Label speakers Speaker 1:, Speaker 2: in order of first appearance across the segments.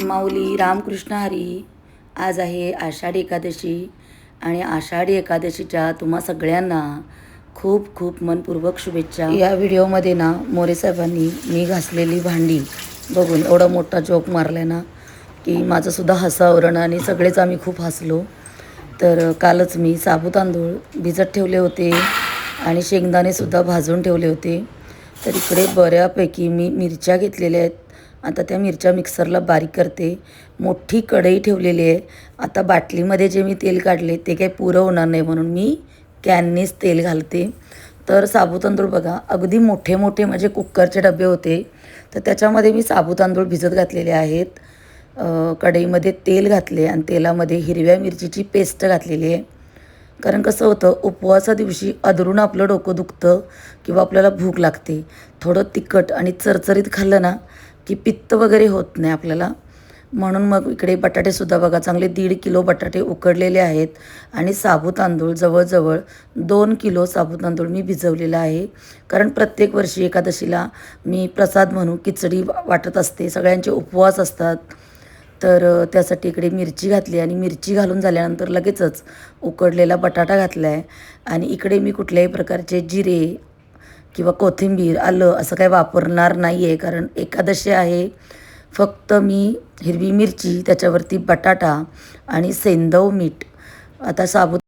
Speaker 1: माऊली रामकृष्ण हरी. आज आहे आषाढी एकादशी आणि आषाढी एकादशीच्या तुम्हा सगळ्यांना खूप खूप मनपूर्वक शुभेच्छा. या व्हिडिओमध्ये ना मोरे साहेबांनी मी घासलेली भांडी बघून एवढा मोठा जोक मारला ना की माझंसुद्धा हसावरण आणि सगळेच आम्ही खूप हसलो. तर कालच मी साबू तांदूळ भिजत ठेवले होते आणि शेंगदाणेसुद्धा भाजून ठेवले होते. तर इकडे बऱ्यापैकी मी मिरच्या घेतलेल्या आहेत. आता त्या मिरच्या मिक्सरला बारीक करते. मोठी कढई ठेवलेली आहे. आता बाटलीमध्ये जे मी तेल काढले ते काही पुरं होणार नाही म्हणून मी कॅननेच तेल घालते. तर साबू तांदूळ बघा अगदी मोठे मोठे म्हणजे कुक्करचे डबे होते. तर त्याच्यामध्ये मी साबू तांदूळ भिजत घातलेले आहेत. कढईमध्ये तेल घातले आणि तेलामध्ये हिरव्या मिरचीची पेस्ट घातलेली आहे. कारण कसं होतं उपवासा दिवशी अधरून आपलं डोकं दुखतं किंवा आपल्याला भूक लागते. थोडं तिखट आणि चरचरीत खाल्लं ना की पित्त वगैरे होत नाही आपल्याला. म्हणून मग इकडे बटाटेसुद्धा बघा चांगले 1.5 किलो बटाटे उकडलेले आहेत आणि साबू तांदूळ जवळजवळ 2 किलो साबू तांदूळ मी भिजवलेला आहे. कारण प्रत्येक वर्षी एकादशीला मी प्रसाद म्हणून खिचडी वाटत असते. सगळ्यांचे उपवास असतात. तर त्यासाठी इकडे मिरची घातली आणि मिरची घालून झाल्यानंतर लगेचच उकडलेला बटाटा घातला आहे. आणि इकडे मी कुठल्याही प्रकारचे जिरे किंवा कोथिंबीर आलं असं काही वापरणार नाही आहे. कारण एकादशी आहे. फक्त मी हिरवी मिरची त्याच्यावरती बटाटा आणि सेंदव मीठ. आता साबूत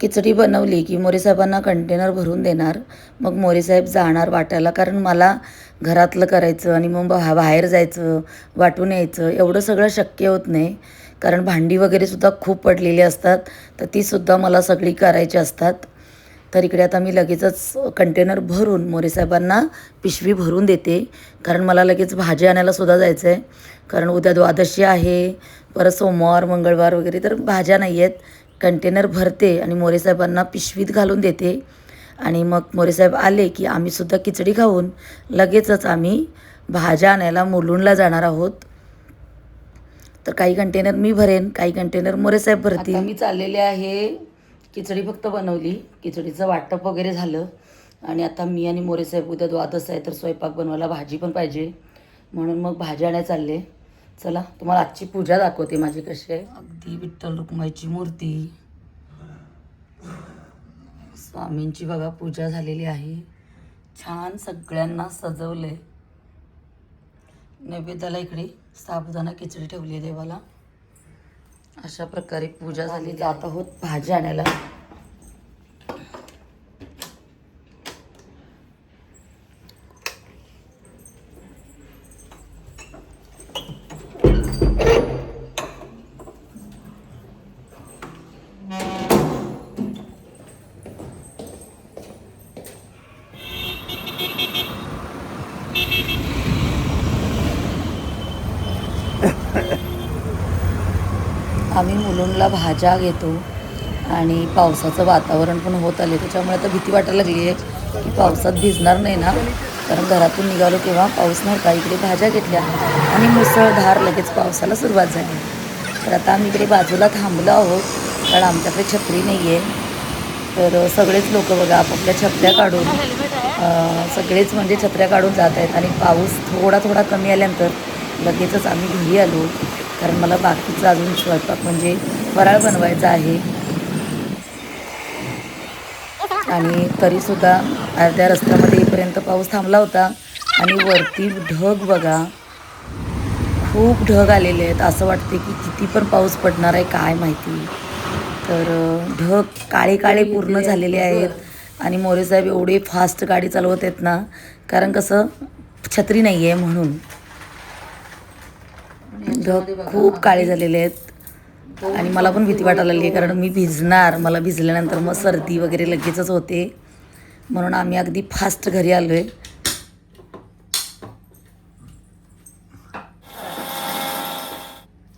Speaker 1: खिचडी बनवली की मोरेसाहेबांना कंटेनर भरून देणार. मग मोरेसाहेब जाणार वाटायला. कारण मला घरातलं करायचं आणि मग बाहेर जायचं वाटून यायचं एवढं सगळं शक्य होत नाही. कारण भांडी वगैरेसुद्धा खूप पडलेली असतात. तर तीसुद्धा मला सगळी करायची असतात. तर इकडे आता मी लगेचच कंटेनर भरून मोरेसाहेबांना पिशवी भरून देते. कारण मला लगेच भाजी आणायलासुद्धा जायचं आहे. कारण उद्या द्वादशी आहे. परत सोमवार मंगळवार वगैरे तर भाज्या नाही आहेत. कंटेनर भरते आणि मोरेसाहेबांना पिशवीत घालून देते. आणि मग मोरेसाहेब आले की आम्हीसुद्धा खिचडी खाऊन लगेचच आम्ही भाज्या आणायला मुलुंडला जाणार आहोत. तर काही कंटेनर मी भरेन, काही कंटेनर मोरेसाहेब भरतील. आता मी चाललेले आहे. खिचडी फक्त बनवली. खिचडीचं वाटप वगैरे झालं. आणि आता मी आणि मोरेसाहेब उद्या द्वादश आहे तर स्वयंपाक बनवायला भाजी पण पाहिजे. म्हणून मग भाजी आणायला चालले. चला तुम्हाला आजची पूजा दाखवते माझी कशी आहे. अगदी विठ्ठल रुक्माईची मूर्ती, स्वामींची बघा पूजा झालेली आहे. छान सगळ्यांना सजवलंय. नैवेद्याला इकडे साबुदाणा खिचडी ठेवली आहे देवाला. अशा प्रकारे पूजा झाली. जात आहोत भाजी आणायला. आम्ही मुलुंडला भाज्या घेतो आणि पावसाचं वातावरण पण होत आले त्याच्यामुळे आता भीती वाटायला लागली आहे की पावसात भिजणार नाही ना. कारण घरातून निघालो तेव्हा पाऊस नव्हता. इकडे भाज्या घेतल्या आणि मुसळधार लगेच पावसाला सुरुवात झाली. तर आता आम्ही इकडे बाजूला थांबलो आहोत कारण आमच्याकडे छत्री नाही आहे. तर सगळेच लोक बघा आपापल्या छत्र्या काढून सगळेच म्हणजे छत्र्या काढून जात आहेत. आणि पाऊस थोडा थोडा कमी आल्यानंतर लगेचच आम्ही घरी आलो. कारण मला बाकीचं अजून स्वयंपाक म्हणजे फराळ बनवायचा आहे. आणि तरीसुद्धा अर्ध्या रस्त्यामध्ये येईपर्यंत पाऊस थांबला होता. आणि वरती ढग बघा खूप ढग आलेले आहेत. असं वाटते की किती पण पाऊस पडणार आहे काय माहिती. तर ढग काळे काळे पूर्ण झालेले आहेत. आणि मोरेसाहेब एवढे फास्ट गाडी चालवत आहेत ना. कारण कसं छत्री नाही आहे म्हणून. ढग खूप काळे झालेले आहेत. आणि मला पण भीती वाटायला लागली कारण मी भिजणार. मला भिजल्यानंतर मग सर्दी वगैरे लगेचच होते. म्हणून आम्ही अगदी फास्ट घरी आलो आहे.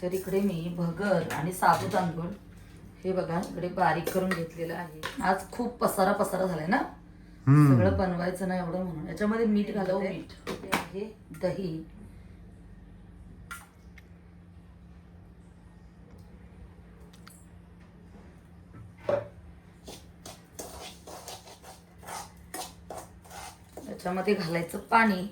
Speaker 1: तर इकडे मी भगर आणि साबू तांदूळ हे बघा इकडे बारीक करून घेतलेलं आहे. आज खूप पसारा झालाय ना. सगळं बनवायचं ना एवढं म्हणून याच्यामध्ये मीठ घालव. मीठ आहे, दही, त्याच्यामध्ये घालायचं पाणी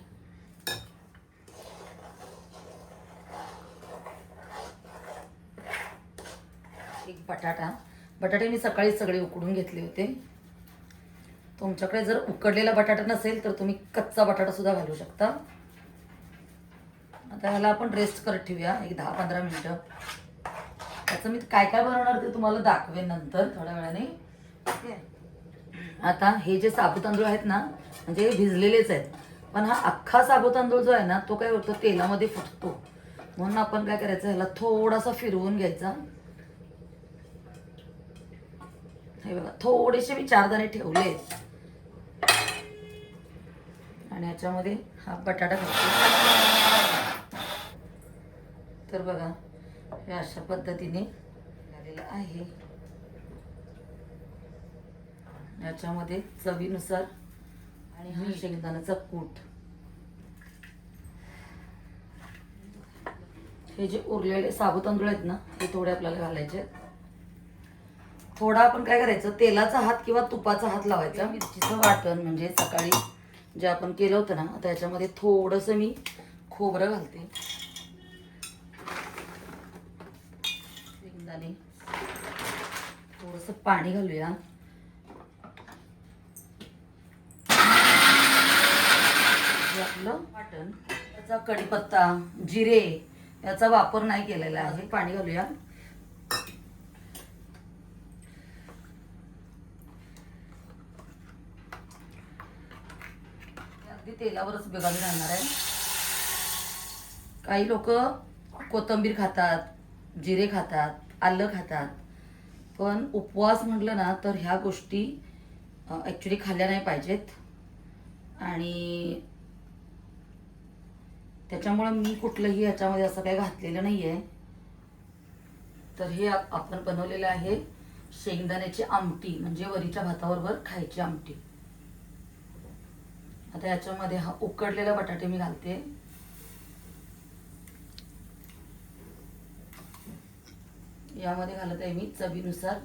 Speaker 1: बटाटे मी सकाळी सगळे उकडून घेतले होते. तुमच्याकडे जर उकडलेला बटाटा नसेल तर तुम्ही कच्चा बटाटा सुद्धा घालू शकता. आता ह्याला आपण रेस्ट करत ठेवूया एक 10-15 मिनिटं. त्याचं मी काय काय बनवणार ते तुम्हाला दाखवेन नंतर थोड्या वेळाने. आता हे जे साबू तांदूळ आहेत ना, म्हणजे हे भिजलेलेच आहेत, पण हा अख्खा साबू तांदूळ जो आहे ना तो काय होतो तेलामध्ये फुटतो. म्हणून आपण काय करायचं, ह्याला थोडासा फिरवून घ्यायचा. हे बघा थोडेसे मी 4 दाणे ठेवले आणि याच्यामध्ये हा बटाटा घालतो. तर बघा हे अशा पद्धतीने झालेलं आहे. याच्यामध्ये चवीनुसार आणि हा शेंगदाण्याचा कूट. हे जे उरलेले साबू तांदूळ आहेत ना हे थोडे आपल्याला घालायचे. थोडा आपण काय करायचं, तेलाचा हात किंवा तुपाचा हात लावायचा. मिरचीचं वाटण म्हणजे सकाळी जे आपण केलं होतं ना, आता याच्यामध्ये थोडंसं मी खोबरं घालते. शेंगदाणे, थोडंसं पाणी घालूया. आपलं वाटण, त्याचा कढीपत्ता, जिरे याचा वापर नाही केलेला आहे. पाणी घालूया. अगदी तेलावरच बेगावी राहणार आहे. काही लोक कोथिंबीर खातात, जिरे खातात, आलं खातात, पण उपवास म्हटलं ना तर ह्या गोष्टी ॲक्च्युली खाल्ल्या नाही पाहिजेत. आणि त्याच्यामुळे मी कुठलंही ह्याच्यामध्ये असं काही घातलेलं नाही आहे. तर हे आपण बनवलेलं आहे शेंगदाण्याची आमटी, म्हणजे वरीच्या भाताबरोबर खायची आमटी. आता याच्यामध्ये हा उकडलेला बटाटे मी घालते. यामध्ये घालत आहे मी चवीनुसार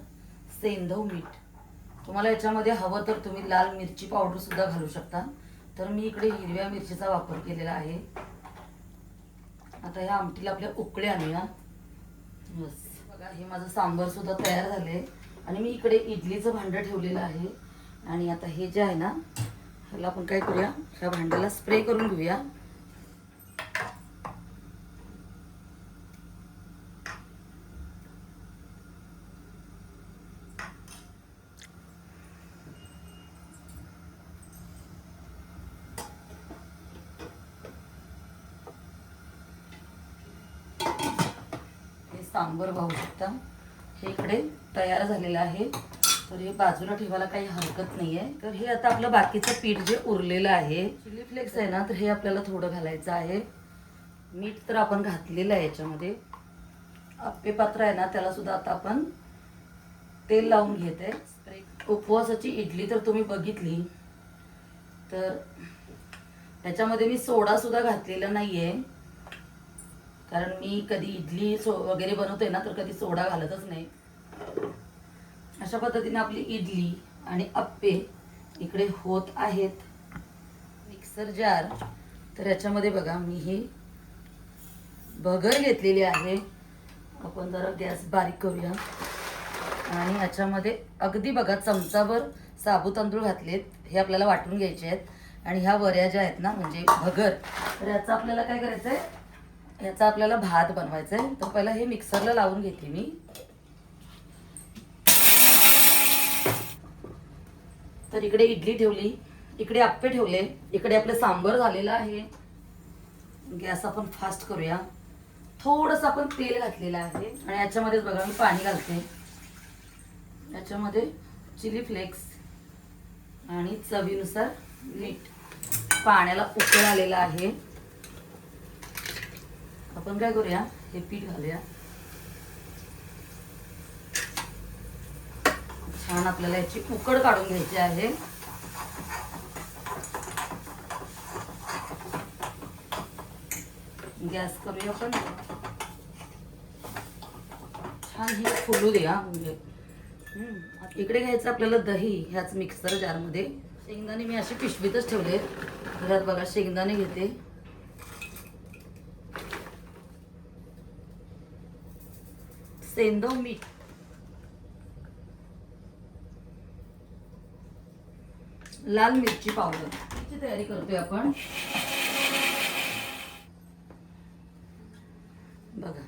Speaker 1: सेंधव मीठ. तुम्हाला याच्यामध्ये हवं तर तुम्ही लाल मिरची पावडर सुद्धा घालू शकता. तर मी इकडे हिरव्या मिरचीचा वापर केलेला आहे. आता ह्या आमटीला आपल्या उकळे आणूया. बस बघा हे माझं सांबर सुद्धा तयार झाले. आणि मी इकडे इडलीचं भांडं ठेवलेलं आहे. आणि आता हे जे आहे ना ह्याला आपण काय करूया, ह्या भांड्याला स्प्रे करून घेऊया. सांबर पाहू शकता, हे इकडे तयार झालेलं आहे. तर हे बाजूला ठेवायला काही हरकत नाही आहे. तर हे आता आपलं बाकीचं पीठ जे उरलेलं आहे, चिली फ्लेक्स आहे ना, तर हे आपल्याला थोडं घालायचं आहे. मीठ तर आपण घातलेलं आहे याच्यामध्ये. आप्पे पात्र आहे ना त्याला सुद्धा आता आपण तेल लावून घेत आहे. उपवासाची इडली तर तुम्ही बघितली, तर त्याच्यामध्ये मी सोडा सुद्धा घातलेला नाही आहे. कारण मी कधी इडली वगैरे बनवते ना तर कधी सोडा घालतच नाही. अशा पद्धतीने आपली इडली आणि आप्पे इकडे होत आहेत. मिक्सर जार, तर याच्यामध्ये बघा मी ही भगर घेतलेली आहे. आपण जरा गॅस बारीक करूया. आणि याच्यामध्ये अगदी बघा चमचाभर साबू तांदूळ घातलेत. हे आपल्याला वाटून घ्यायचे आहेत. आणि ह्या वऱ्या ज्या आहेत ना म्हणजे भगर, तर याचं आपल्याला काय करायचं आहे, याचा आपल्याला भात बनवायचा आहे. तर पहिला हे मिक्सरला लावून घेते मी. तर इकडे इडली ठेवली, इकडे आप्पे ठेवले, इकडे आपलं सांबर झालेलं आहे. गॅस आपण फास्ट करूया. थोडंसं आपण तेल घातलेलं आहे आणि याच्यामध्येच बघा मी पाणी घालते. याच्यामध्ये चिली फ्लेक्स आणि चवीनुसार मीठ. पाण्याला उकळ आलेला आहे. आपण काय करूया, हे पीठ घालूया. छान आपल्याला याची उकड काढून घ्यायची आहे. गॅस करूया आपण. छान हे फुलू द्या. म्हणजे इकडे घ्यायचं आपल्याला दही ह्याच मिक्सर जारमध्ये. शेंगदाणे मी असे पिशवीतच ठेवले. त्यात बघा शेंगदाणे घेते. सेंधव मीठ लाल मिरची पावडर ची तयारी करतोय आपण. बघा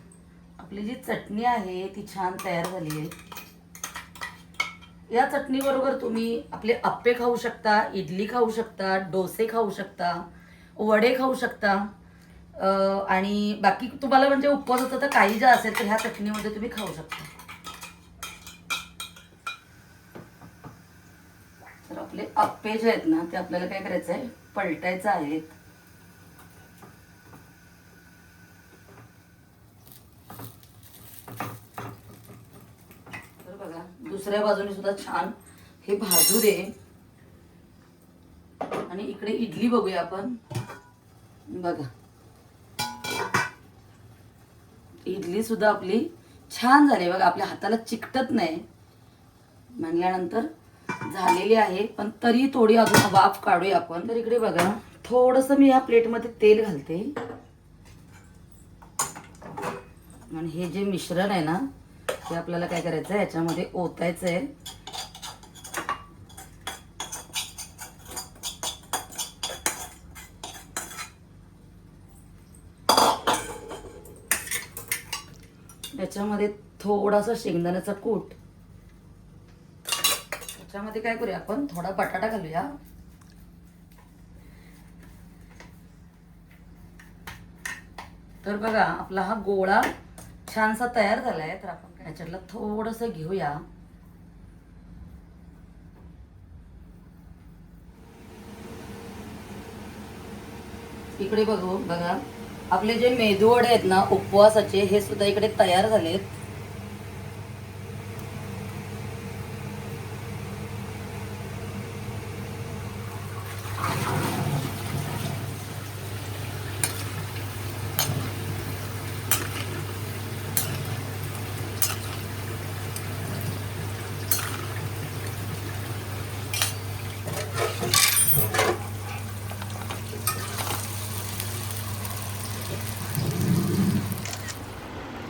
Speaker 1: आपली जी चटणी आहे ती छान तयार झाली आहे. या चटणी बरोबर तुम्ही आपले अप्पे खाऊ शकता, इडली खाऊ शकता, डोसे खाऊ शकता, वडे खाऊ शकता, आणि बाकी तुम्हाला म्हणजे उपवास होता तर काही ज्या असेल तर ह्या चटणीमध्ये तुम्ही खाऊ शकता. तर आपले अप्पे जे आहेत ना ते आपल्याला काय करायचं आहे, पलटायचं आहेत. तर बघा दुसऱ्या बाजूने सुद्धा छान हे भाजू दे. आणि इकडे इडली बघूया आपण. बघा इडली सुद्धा आपली छान झाली बघा, आपल्या हाताला चिकटत नाही म्हणल्यानंतर झालेली आहे. पण तरी थोडी अजून वाफ काढूया आपण. तर इकडे बघा थोडंसं मी या प्लेटमध्ये तेल घालते आणि हे जे मिश्रण आहे ना ते आपल्याला काय करायचं आहे, याच्यामध्ये ओतायचं आहे. याच्यामध्ये थोडासा शेंगदाण्याचा कूट, याच्यामध्ये काय करूया आपण, थोडा बटाटा घालूया. तर बघा आपला हा गोळा छानसा तयार झालाय. तर आपण याच्यातला थोडंसं घेऊया. इकडे बघू बघा आपले जे मेदूवडे आहेत ना उपवासाचे, हे सुद्धा इकडे तयार झालेत.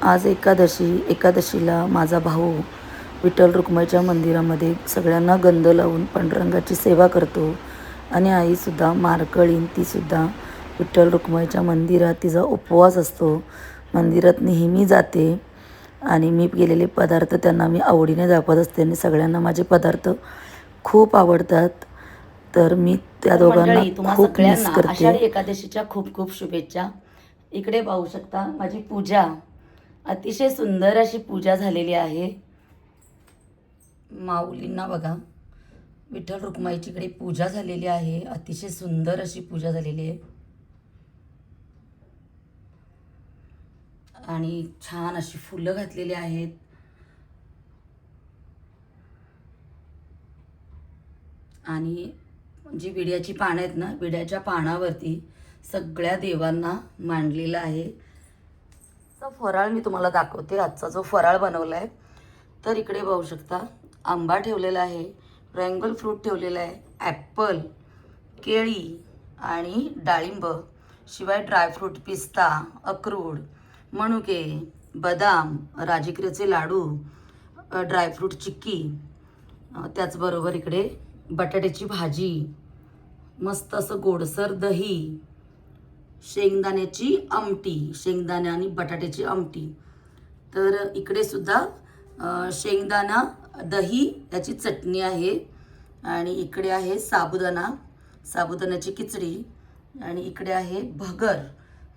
Speaker 1: आज एकादशीला माझा भाऊ विठ्ठल रुक्माईच्या मंदिरामध्ये सगळ्यांना गंध लावून पांडुरंगाची सेवा करतो. आणि आईसुद्धा मारकळीन, तीसुद्धा विठ्ठल रुक्माईच्या मंदिरात तिचा उपवास असतो. मंदिरात नेहमी जाते आणि मी केलेले पदार्थ त्यांना मी आवडीने दाखवत असते आणि सगळ्यांना माझे पदार्थ खूप आवडतात. तर मी त्या दोघांना खूप मिस करते. आषाढी एकादशीच्या खूप खूप शुभेच्छा. इकडे पाहू शकता माझी पूजा, अतिशय सुंदर अशी पूजा झालेली आहे. माऊलींना बघा विठ्ठल रुक्माईची इकडे पूजा झालेली आहे. अतिशय सुंदर अशी पूजा झालेली आहे आणि छान अशी फुलं घातलेली आहेत. आणि जी विड्याची पानं आहेत ना, विड्याच्या पानावरती सगळ्या देवांना मांडलेलं आहे. फराळ मी तुम्हाला दाखवते, आजचा जो फराळ बनवला आहे. तर इकडे पाहू शकता आंबा ठेवलेला आहे, ड्रॅगन फ्रूट ठेवलेला आहे, ॲपल, केळी आणि डाळिंब, शिवाय ड्रायफ्रूट, पिस्ता, अक्रोड, मनुके, बदाम, राजगिऱ्याचे लाडू, ड्रायफ्रूट चिक्की, त्याचबरोबर इकडे बटाट्याची भाजी, मस्त असं गोडसर दही, शेंगदाण्याची आमटी, शेंगदाणा आणि बटाट्याची आमटी. तर इकडे सुद्धा शेंगदाणा दही याची चटणी आहे. आणि इकडे आहे साबुदाण्याची खिचडी. आणि इकडे आहे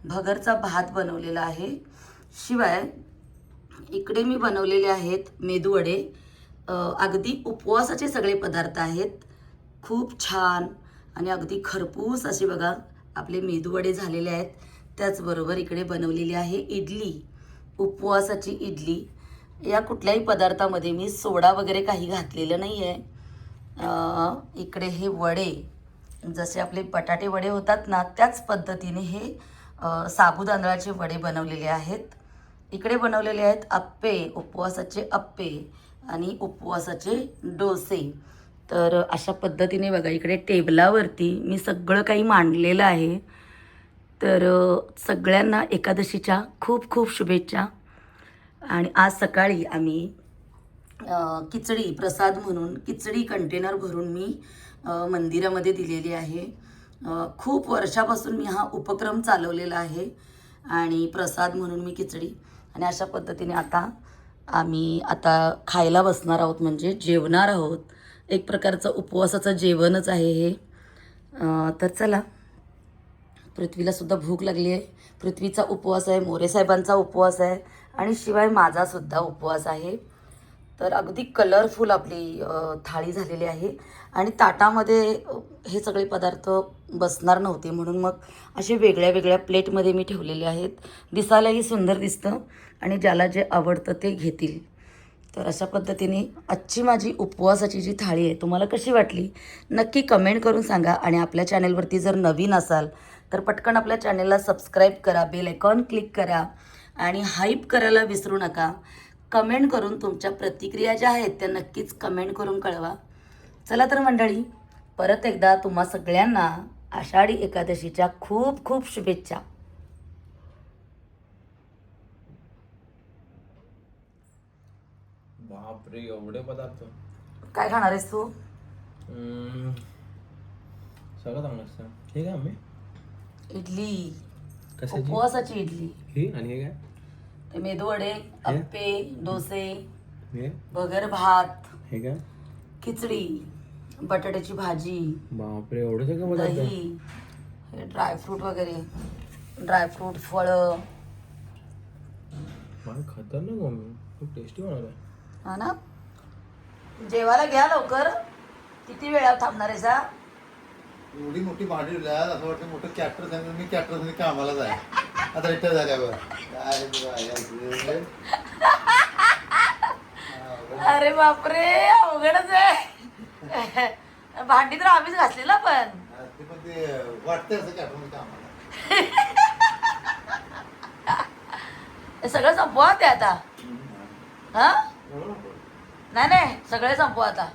Speaker 1: भगरचा भात बनवलेला आहे. शिवाय इकडे मी बनवलेले आहेत मेदूवडे. अगदी उपवासाचे सगळे पदार्थ आहेत. खूप छान आणि अगदी खरपूस असे बघा आपले मेदूवडे झालेले आहेत. त्याचबरोबर इकडे बनवलेली आहे इडली, उपवासाची इडली. या कुठल्याही पदार्थामध्ये मी सोडा वगैरे काही घातलेलं नाही आहे. इकडे हे वडे, जसे आपले बटाटे वडे होतात ना त्याच पद्धतीने हे साबुदाण्याचे वडे बनवलेले आहेत. इकडे बनवलेले आहेत अप्पे, उपवासाचे अप्पे आणि उपवासाचे डोसे. तर अशा पद्धतीने बघा इकडे टेबलावरती मी सगळं काही मांडलेलं आहे. तर सगळ्यांना एकादशीच्या खूप खूप शुभेच्छा. आणि आज सकाळी आम्ही खिचडी प्रसाद म्हणून खिचडी कंटेनर भरून मी मंदिरामध्ये दिलेली आहे. खूप वर्षापासून मी हा उपक्रम चालवलेला आहे आणि प्रसाद म्हणून मी खिचडी आणि अशा पद्धतीने आम्ही खायला बसणार आहोत, म्हणजे जेवणार आहोत. एक प्रकारचं उपवासाचं जेवणच आहे हे. तर चला, पृथ्वीलासुद्धा भूक लागली आहे. पृथ्वीचा उपवास आहे, मोरे साहेबांचा उपवास आहे आणि शिवाय माझासुद्धा उपवास आहे. तर अगदी कलरफुल आपली थाळी झालेली आहे आणि ताटामध्ये हे सगळे पदार्थ बसणार नव्हते, म्हणून मग असे वेगळ्या वेगळ्या प्लेटमध्ये मी ठेवलेले आहेत. दिसायलाही सुंदर दिसतं आणि ज्याला जे आवडतं ते घेतील. तर अशा पद्धतीने आजची माझी उपवासाची जी थाळी आहे तुम्हाला कशी वाटली नक्की कमेंट करून सांगा. आणि आपल्या चॅनेलवरती जर नवीन असाल तर पटकन आपल्या चॅनेलला सबस्क्राईब करा, बेल आयकॉन क्लिक करा आणि हाईप करायला विसरू नका. कमेंट करून तुमच्या प्रतिक्रिया ज्या आहेत त्या नक्कीच कमेंट करून कळवा. चला तर मंडळी, परत एकदा तुम्हा सगळ्यांना आषाढी एकादशीच्या खूप खूप शुभेच्छा.
Speaker 2: बापरे, एवढे पदार्थ.
Speaker 1: काय खाणार आहेस तू?
Speaker 2: सगळं चांगलं असतं. हे काय आम्ही
Speaker 1: इडली,
Speaker 2: कशाची?
Speaker 1: उपवासाची इडली.
Speaker 2: हे आणि हे काय?
Speaker 1: ते मेदूवडे, अप्पे, डोसे,
Speaker 2: हे
Speaker 1: भगर भात,
Speaker 2: हे काय?
Speaker 1: खिचडी, बटाट्याची भाजी,
Speaker 2: बापरे, एवढे सगळं पदार्थ.
Speaker 1: दही, हे ड्रायफ्रूट वगैरे, ड्रायफ्रूट, फळं.
Speaker 2: मला खतरनाक मम्मी, खूप टेस्टी बनवलं.
Speaker 1: हा ना, जेवायला घ्या लवकर. किती वेळा थांबणार आहे सा?
Speaker 3: एवढी मोठी भांडी असं वाटतं मोठं कॅप्टर सांगितलं मी कॅप्टर कामालाच आहे आता रिटायर झाल्यावर.
Speaker 1: अरे बापरे, अवघडच आहे. भांडी तर आम्हीच घासली ना. पण
Speaker 3: ते वाटतंय असं कॅप्टर कामाला.
Speaker 1: हे सगळं संपवा ते आता. हा, नाही सगळे संपवा आता.